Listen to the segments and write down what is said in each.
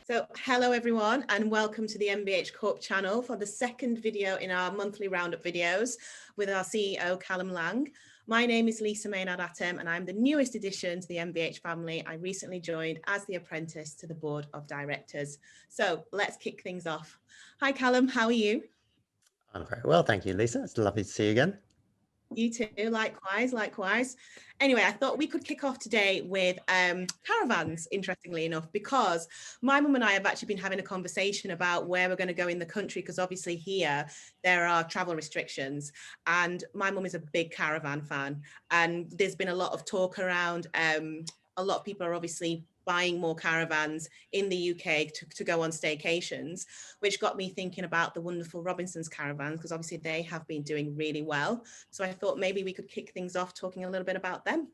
So hello everyone and welcome to the MBH Corp channel for the second video in our monthly roundup videos with our CEO Callum Laing. My name is Lisa Maynard-Atem and I'm the newest addition to the MBH family. I recently joined as the apprentice to the board of directors. So let's kick things off. Hi Callum, how are you? I'm very well, thank you, Lisa. It's lovely to see you again. You too, likewise. Anyway, I thought we could kick off today with caravans, interestingly enough, because my mum and I have actually been having a conversation about where we're going to go in the country, because obviously here there are travel restrictions and my mum is a big caravan fan and there's been a lot of talk around, a lot of people are obviously buying more caravans in the UK to go on staycations, which got me thinking about the wonderful Robinsons Caravans, because obviously they have been doing really well. So I thought maybe we could kick things off talking a little bit about them.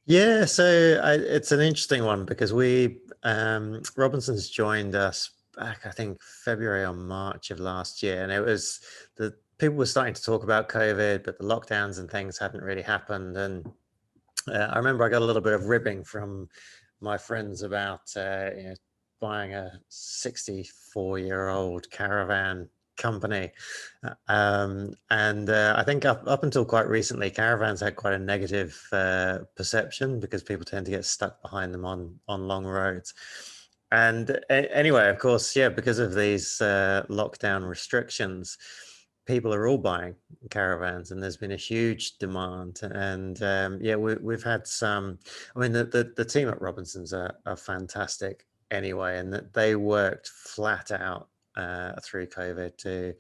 Yeah, it's an interesting one because Robinsons joined us back, I think, February or March of last year. And it was the people were starting to talk about COVID, but the lockdowns and things hadn't really happened. And I remember I got a little bit of ribbing from my friends about buying a 64-year-old caravan company. I think up until quite recently, caravans had quite a negative perception because people tend to get stuck behind them on long roads. And anyway, of course, yeah, because of these lockdown restrictions, people are all buying caravans and there's been a huge demand. And yeah, we've had some, I mean, the team at Robinsons are fantastic anyway, and that they worked flat out through COVID to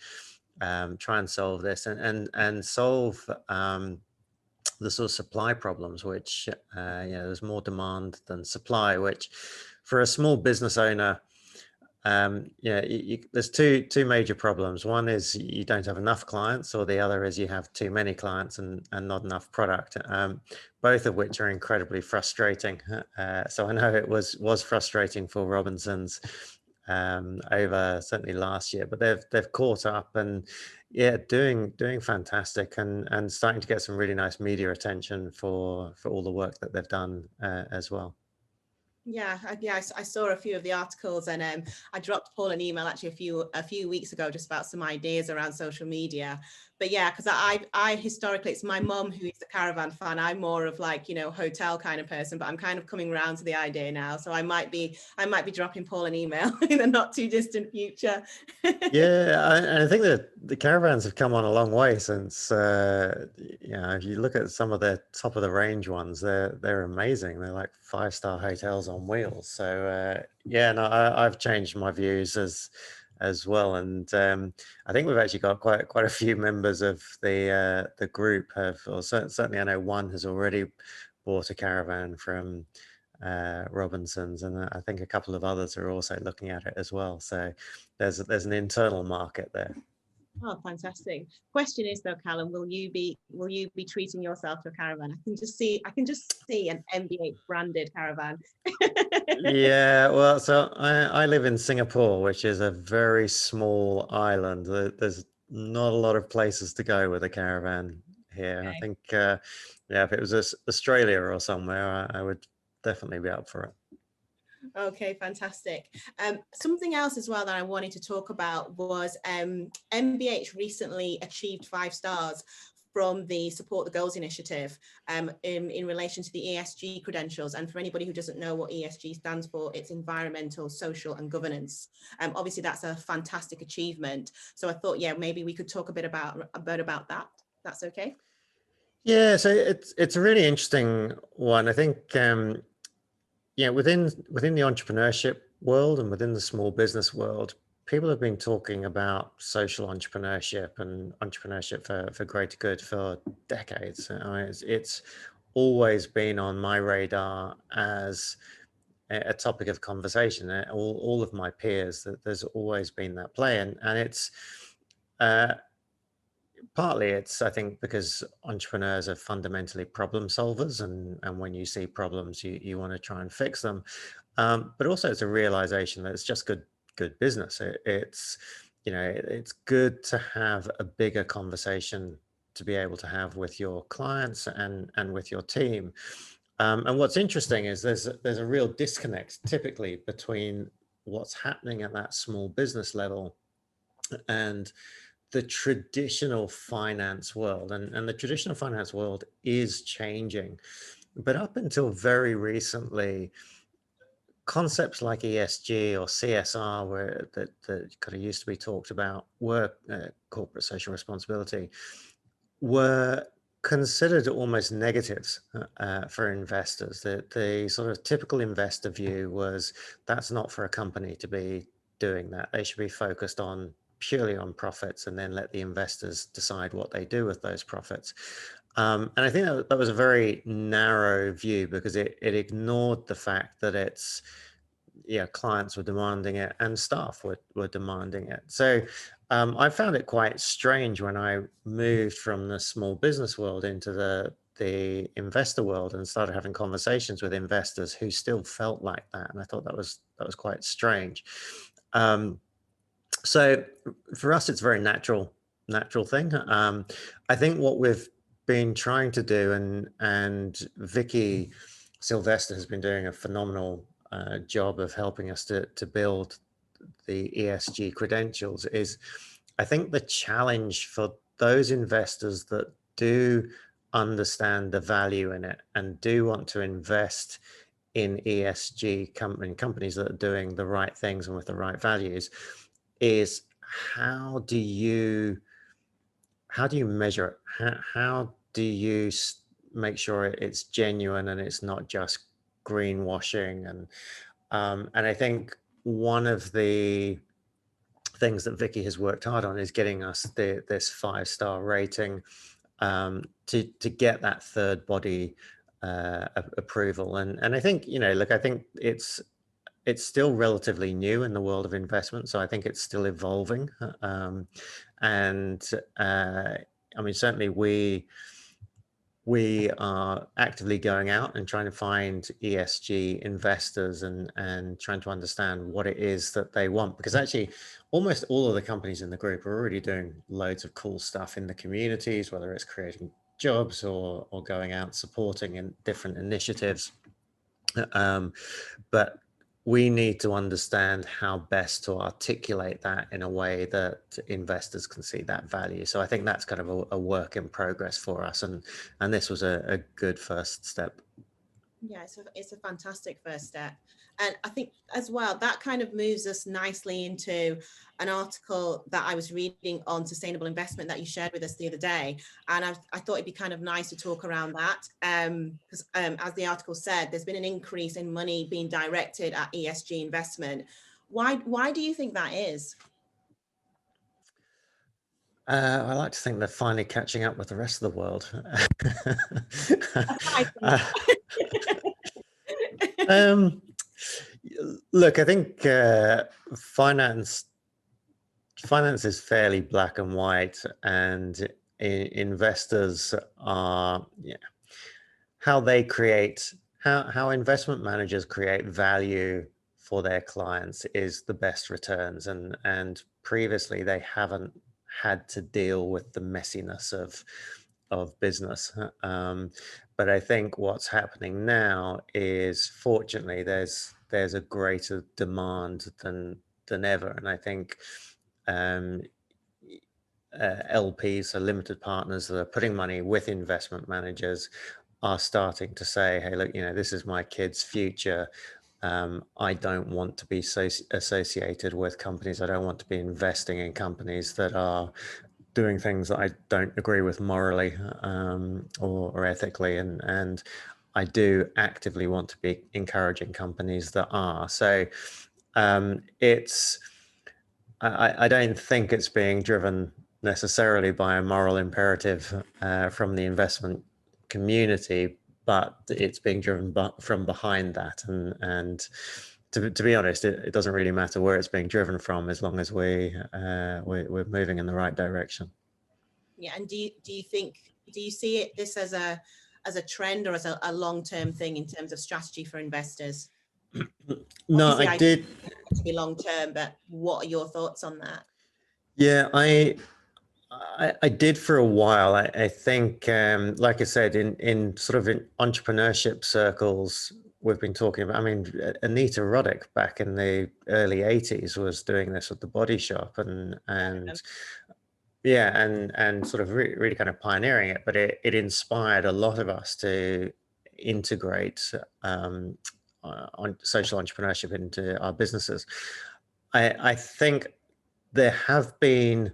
try and solve this and solve the sort of supply problems, which there's more demand than supply, which for a small business owner, there's two major problems. One is you don't have enough clients, or the other is you have too many clients and not enough product, both of which are incredibly frustrating. So I know it was frustrating for Robinsons over certainly last year, but they've caught up and yeah, doing fantastic and starting to get some really nice media attention for all the work that they've done as well. Yeah, I saw a few of the articles and I dropped Paul an email actually a few weeks ago just about some ideas around social media. But yeah, because I historically, it's my mum who is the caravan fan. I'm more of like, hotel kind of person, but I'm kind of coming around to the idea now. So I might be dropping Paul an email in the not too distant future. Yeah, I think that the caravans have come on a long way since, if you look at some of the top of the range ones, they're amazing. They're like 5-star hotels on wheels. So yeah, no, I've changed my views as well, and I think we've actually got quite a few members of the group or certainly I know one has already bought a caravan from Robinsons, and I think a couple of others are also looking at it as well. So there's an internal market there. Oh, fantastic. Question is though, Callum, will you be treating yourself to a caravan? I can just see an MBH branded caravan. Yeah, well, so I live in Singapore, which is a very small island. There's not a lot of places to go with a caravan here. Okay. I think, yeah, if it was Australia or somewhere, I would definitely be up for it. Okay, fantastic. Something else as well that I wanted to talk about was MBH recently achieved 5 stars from the Support the Goals initiative in relation to the ESG credentials. And for anybody who doesn't know what ESG stands for, it's environmental, social and governance. Obviously, that's a fantastic achievement. So I thought, yeah, maybe we could talk a bit about that. That's okay. Yeah, so it's a really interesting one. I think within the entrepreneurship world and within the small business world, people have been talking about social entrepreneurship and entrepreneurship for greater good for decades. I mean, it's always been on my radar as a topic of conversation. All of my peers, that there's always been that play, and it's partly it's, I think, because entrepreneurs are fundamentally problem solvers, and when you see problems, you want to try and fix them. But also it's a realization that it's just good business. It's good to have a bigger conversation to be able to have with your clients and with your team. And what's interesting is there's a real disconnect typically between what's happening at that small business level and the traditional finance world. And the traditional finance world is changing. But up until very recently, concepts like ESG or CSR, that kind of used to be talked about, were corporate social responsibility, were considered almost negatives for investors. The sort of typical investor view was that's not for a company to be doing that. They should be focused on purely on profits and then let the investors decide what they do with those profits. And I think that was a very narrow view because it ignored the fact that it's, yeah, clients were demanding it and staff were demanding it. So I found it quite strange when I moved from the small business world into the investor world and started having conversations with investors who still felt like that. And I thought that was quite strange. So for us, it's a very natural thing. I think what we've been trying to do, and Vicky Sylvester has been doing a phenomenal job of helping us to build the ESG credentials, is I think the challenge for those investors that do understand the value in it and do want to invest in ESG companies that are doing the right things and with the right values, is how do you measure it? How do you make sure it's genuine and it's not just greenwashing? And I think one of the things that Vicky has worked hard on is getting us this 5-star rating, to get that third body approval. And I think, look, I think it's still relatively new in the world of investment, so I think it's still evolving. I mean, certainly we are actively going out and trying to find ESG investors and trying to understand what it is that they want, because actually almost all of the companies in the group are already doing loads of cool stuff in the communities, whether it's creating jobs or going out supporting in different initiatives. But we need to understand how best to articulate that in a way that investors can see that value. So I think that's kind of a work in progress for us, and this was a good first step. Yeah, it's a fantastic first step. And I think as well, that kind of moves us nicely into an article that I was reading on sustainable investment that you shared with us the other day. And I thought it'd be kind of nice to talk around that. Because as the article said, there's been an increase in money being directed at ESG investment. Why do you think that is? I like to think they're finally catching up with the rest of the world. Look, I think finance is fairly black and white, and investors are, how they create, how investment managers create value for their clients is the best returns, and previously they haven't had to deal with the messiness of business. But I think what's happening now is, fortunately, there's a greater demand than ever, and I think LPs, so limited partners that are putting money with investment managers, are starting to say, hey, look, this is my kid's future. I don't want to be associated with companies. I don't want to be investing in companies that are doing things that I don't agree with morally or ethically. And I do actively want to be encouraging companies that are. So I don't think it's being driven necessarily by a moral imperative from the investment community, but it's being driven from behind that. And to be honest, it doesn't really matter where it's being driven from, as long as we're moving in the right direction. Yeah, and do you see this as a trend or as a long-term thing in terms of strategy for investors? No, obviously, I did. To be long-term, but what are your thoughts on that? Yeah, I did for a while. I think, like I said, in sort of in entrepreneurship circles, we've been talking about. I mean, Anita Roddick back in the early 80s was doing this with the Body Shop, and yeah, and sort of really kind of pioneering it, but it inspired a lot of us to integrate on social entrepreneurship into our businesses. I think there have been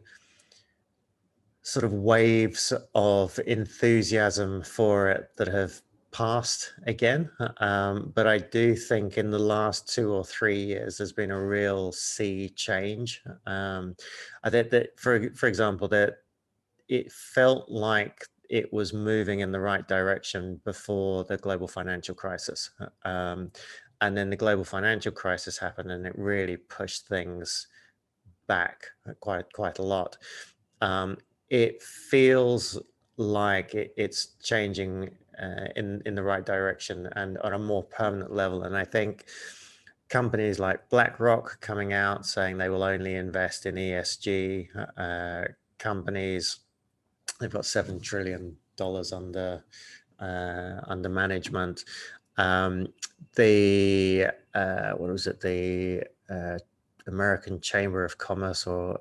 sort of waves of enthusiasm for it that have passed again. But I do think in the last 2 or 3 years, there's been a real sea change. I think that, for example, that it felt like it was moving in the right direction before the global financial crisis. And then the global financial crisis happened, and it really pushed things back quite a lot. It feels like it's changing in the right direction and on a more permanent level. And I think companies like BlackRock coming out saying they will only invest in ESG companies, they've got $7 trillion under management. The what was it? The American Chamber of Commerce, or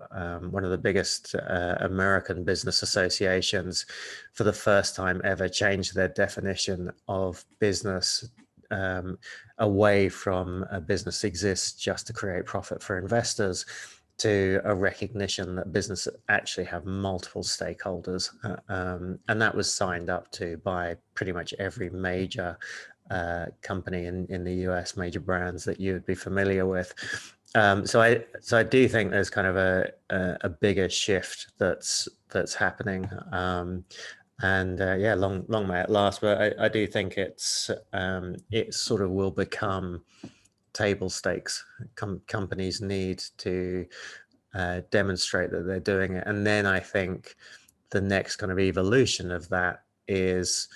one of the biggest American business associations, for the first time ever changed their definition of business away from a business exists just to create profit for investors, to a recognition that business actually have multiple stakeholders. And that was signed up to by pretty much every major company in the US, major brands that you would be familiar with. So I do think there's kind of a bigger shift that's happening, and yeah, long may it last. But I do think it sort of will become table stakes. Companies need to demonstrate that they're doing it, and then I think the next kind of evolution of that is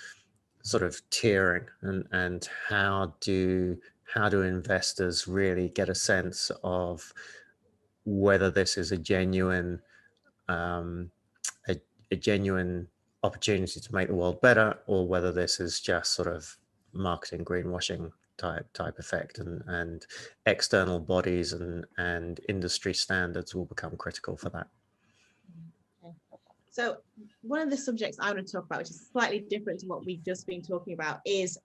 sort of tiering, and how do investors really get a sense of whether this is a genuine a genuine opportunity to make the world better, or whether this is just sort of marketing greenwashing type effect, and external bodies and industry standards will become critical for that. Okay. So one of the subjects I want to talk about, which is slightly different to what we've just been talking about, is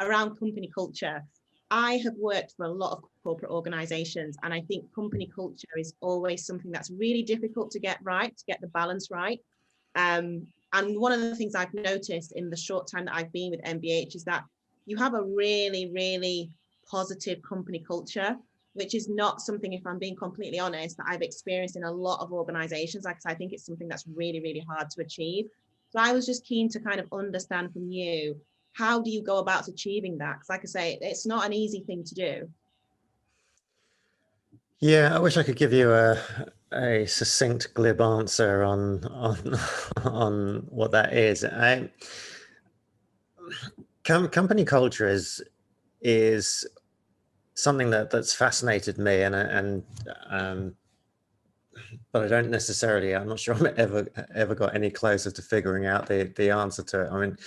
around company culture. I have worked for a lot of corporate organizations, and I think company culture is always something that's really difficult to get right, to get the balance right. And one of the things I've noticed in the short time that I've been with MBH is that you have a really, really positive company culture, which is not something, if I'm being completely honest, that I've experienced in a lot of organizations. Like, I think it's something that's really, really hard to achieve. So I was just keen to kind of understand from you, how do you go about achieving that? Because like I say, it's not an easy thing to do. Yeah, I wish I could give you a succinct, glib answer on what that is. Company culture is something that's fascinated me, and but I don't necessarily. I'm not sure I've ever got any closer to figuring out the answer to it. I mean,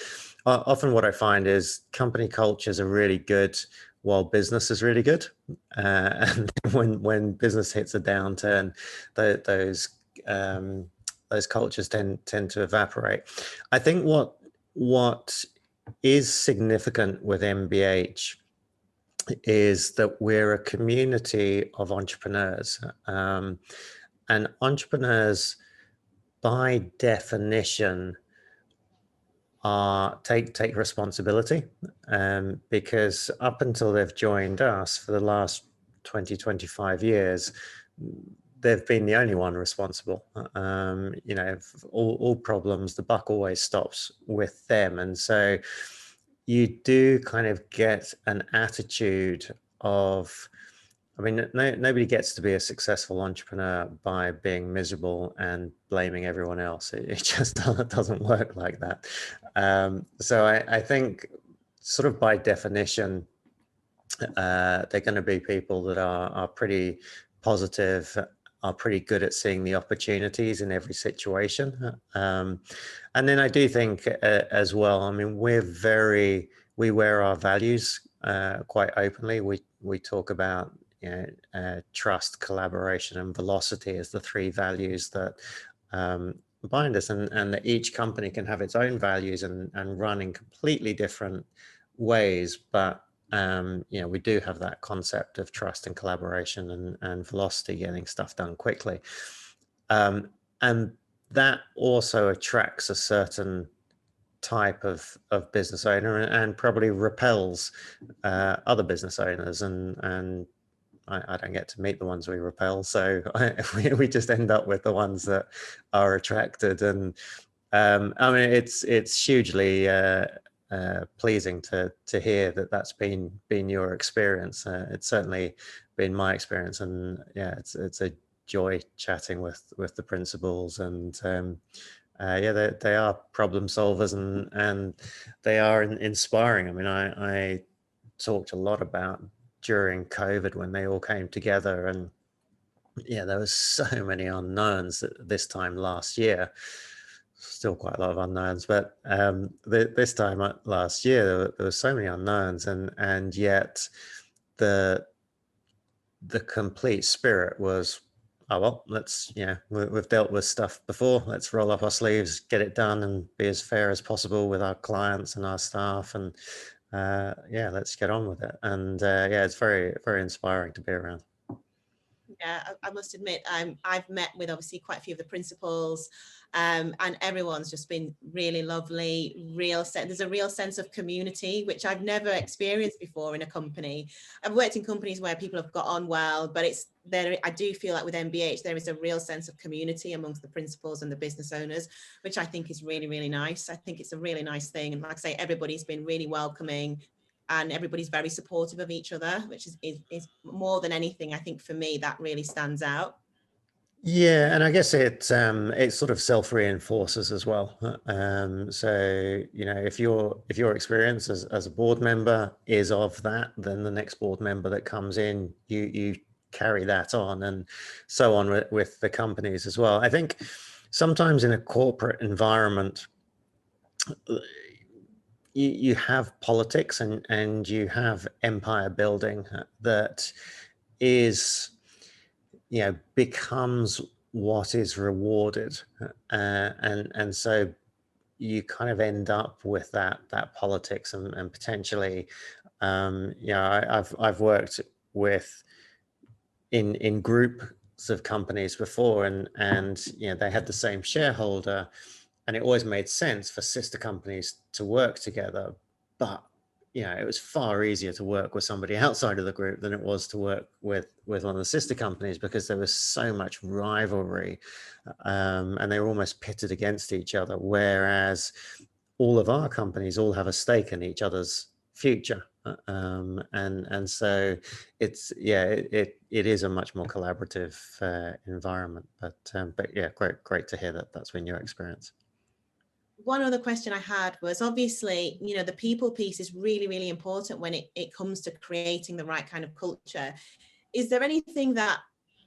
often what I find is company cultures are really good while business is really good, and when business hits a downturn, those cultures tend to evaporate. I think what is significant with MBH is that we're a community of entrepreneurs, and entrepreneurs, by definition, take responsibility, because up until they've joined us for the last 20-25 years, they've been the only one responsible. You know, all problems, the buck always stops with them. And so you do kind of get an attitude of, I mean, nobody gets to be a successful entrepreneur by being miserable and blaming everyone else. It just doesn't work like that. So I think sort of by definition, they're going to be people that are pretty positive, are pretty good at seeing the opportunities in every situation. And then I do think as well, I mean, we wear our values quite openly. We talk about, you know, trust, collaboration, and velocity as the three values that bind us, and that each company can have its own values and run in completely different ways, but you know, we do have that concept of trust and collaboration and velocity, getting stuff done quickly, and that also attracts a certain type of business owner and probably repels other business owners, and I don't get to meet the ones we repel, so we just end up with the ones that are attracted. And I mean, it's hugely pleasing to hear that that's been your experience. It's certainly been my experience, and yeah, it's a joy chatting with the principals, and yeah, they are problem solvers, and they are inspiring. I mean, I talked a lot about during COVID when they all came together, and yeah, there was so many unknowns this time last year. Still quite a lot of unknowns, but this time last year there were so many unknowns, and yet the complete spirit was, oh well, let's, you know, we've dealt with stuff before, let's roll up our sleeves, get it done, and be as fair as possible with our clients and our staff, and yeah, let's get on with it. And yeah, it's very, very inspiring to be around. Yeah, I must admit, I've met with obviously quite a few of the principals, and everyone's just been really lovely. There's a real sense of community, which I've never experienced before in a company. I've worked in companies where people have got on well, but it's there. I do feel like with MBH, there is a real sense of community amongst the principals and the business owners, which I think is really, really nice. I think it's a really nice thing. And like I say, everybody's been really welcoming, and everybody's very supportive of each other, which is more than anything, I think for me, that really stands out. Yeah, and I guess it sort of self-reinforces as well. So, you know, if your experience as a board member is of that, then the next board member that comes in, you carry that on, and so on with the companies as well. I think sometimes in a corporate environment, you have politics and you have empire building that is, you know, becomes what is rewarded, and so you kind of end up with that politics and potentially, you know, I've worked with in groups of companies before, and you know, they had the same shareholder, and it always made sense for sister companies to work together, but you know, it was far easier to work with somebody outside of the group than it was to work with one of the sister companies, because there was so much rivalry, and they were almost pitted against each other, whereas all of our companies all have a stake in each other's future, and so it's, yeah, it is a much more collaborative environment, but yeah, great to hear that that's been your experience. One other question I had was, obviously, you know, the people piece is really, really important when it comes to creating the right kind of culture. Is there anything that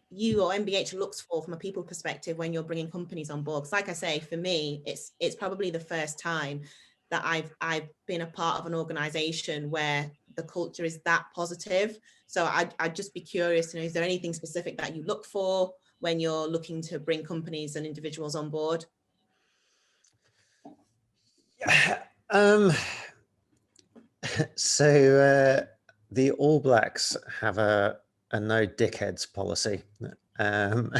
you or MBH looks for from a people perspective when you're bringing companies on board? Because like I say, for me, it's probably the first time that I've been a part of an organization where the culture is that positive. So I'd just be curious to know, is there anything specific that you look for when you're looking to bring companies and individuals on board? So the All Blacks have a no dickheads policy, and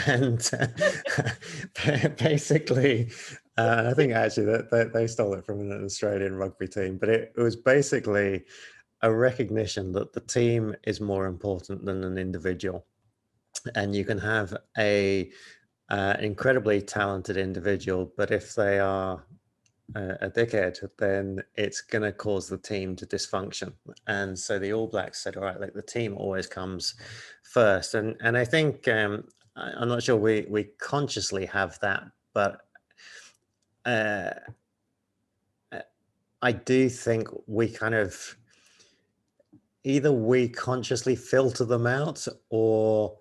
basically, I think actually that they stole it from an Australian rugby team, but it was basically a recognition that the team is more important than an individual, and you can have a incredibly talented individual, but if they are a dickhead, then it's going to cause the team to dysfunction. And so the All Blacks said, all right, like, the team always comes first. And I think, I'm not sure we consciously have that, but I do think we kind of, either we consciously filter them out, or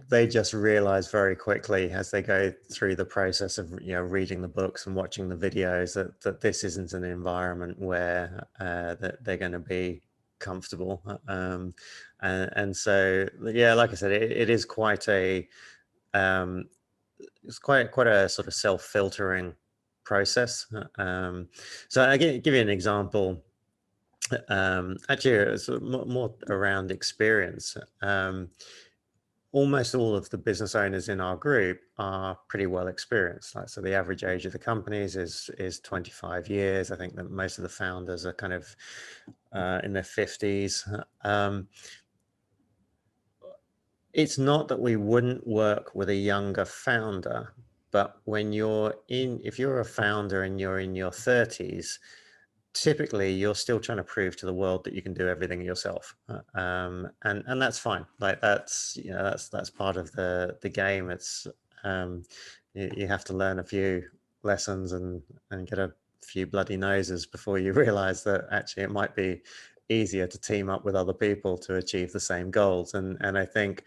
they just realize very quickly as they go through the process of, you know, reading the books and watching the videos that this isn't an environment where that they're going to be comfortable. And so, yeah, like I said, it is quite a it's quite a sort of self-filtering process. So I give you an example. Actually, it's more around experience. Almost all of the business owners in our group are pretty well experienced. Like, so the average age of the companies is 25 years. I think that most of the founders are kind of in their 50s. It's not that we wouldn't work with a younger founder, but when if you're a founder and you're in your 30s, typically you're still trying to prove to the world that you can do everything yourself, and that's fine. Like, that's, you know, that's part of the game. It's you have to learn a few lessons and get a few bloody noses before you realize that actually it might be easier to team up with other people to achieve the same goals. And I think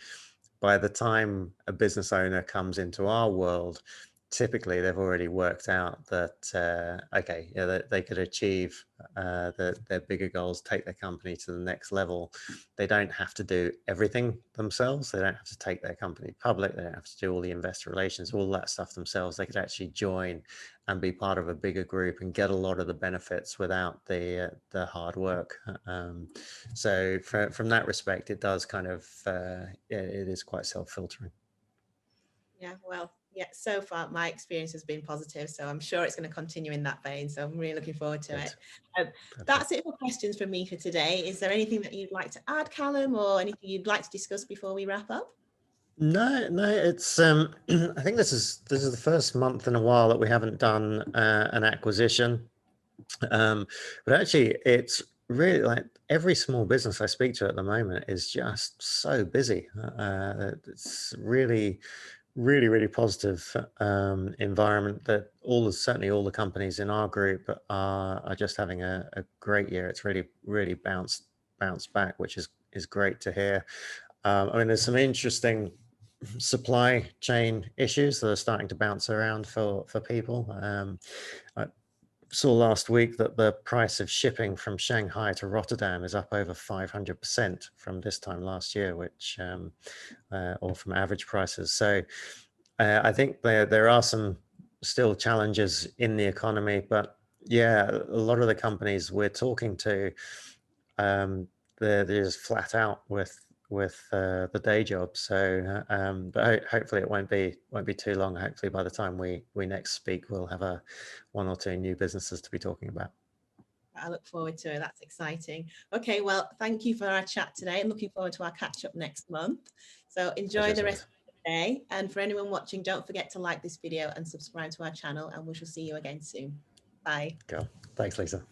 by the time a business owner comes into our world, typically they've already worked out that okay, yeah, that they could achieve their bigger goals, take their company to the next level. They don't have to do everything themselves. They don't have to take their company public. They don't have to do all the investor relations, all that stuff themselves. They could actually join and be part of a bigger group and get a lot of the benefits without the hard work. So from that respect, it does kind of it is quite self-filtering. Yeah, well, yeah, so far my experience has been positive, so I'm sure it's going to continue in that vein. So I'm really looking forward to it. That's it for questions from me for today. Is there anything that you'd like to add, Callum, or anything you'd like to discuss before we wrap up? No, it's I think this is the first month in a while that we haven't done an acquisition. But actually, it's really, like, every small business I speak to at the moment is just so busy. It's really positive environment that certainly all the companies in our group are just having a great year. It's really bounced back, which is great to hear. I mean, there's some interesting supply chain issues that are starting to bounce around for people. I saw last week that the price of shipping from Shanghai to Rotterdam is up over 500% from this time last year, which or from average prices. So I think there are some still challenges in the economy, but yeah, a lot of the companies we're talking to, they're just flat out with the day job. So but hopefully it won't be too long. Hopefully by the time we next speak, we'll have one or two new businesses to be talking about. I look forward to it. That's exciting. Okay, well, thank you for our chat today. I'm looking forward to our catch up next month. So enjoy the rest of the day. And for anyone watching, don't forget to like this video and subscribe to our channel, and we shall see you again soon. Bye. Cool. Thanks, Lisa.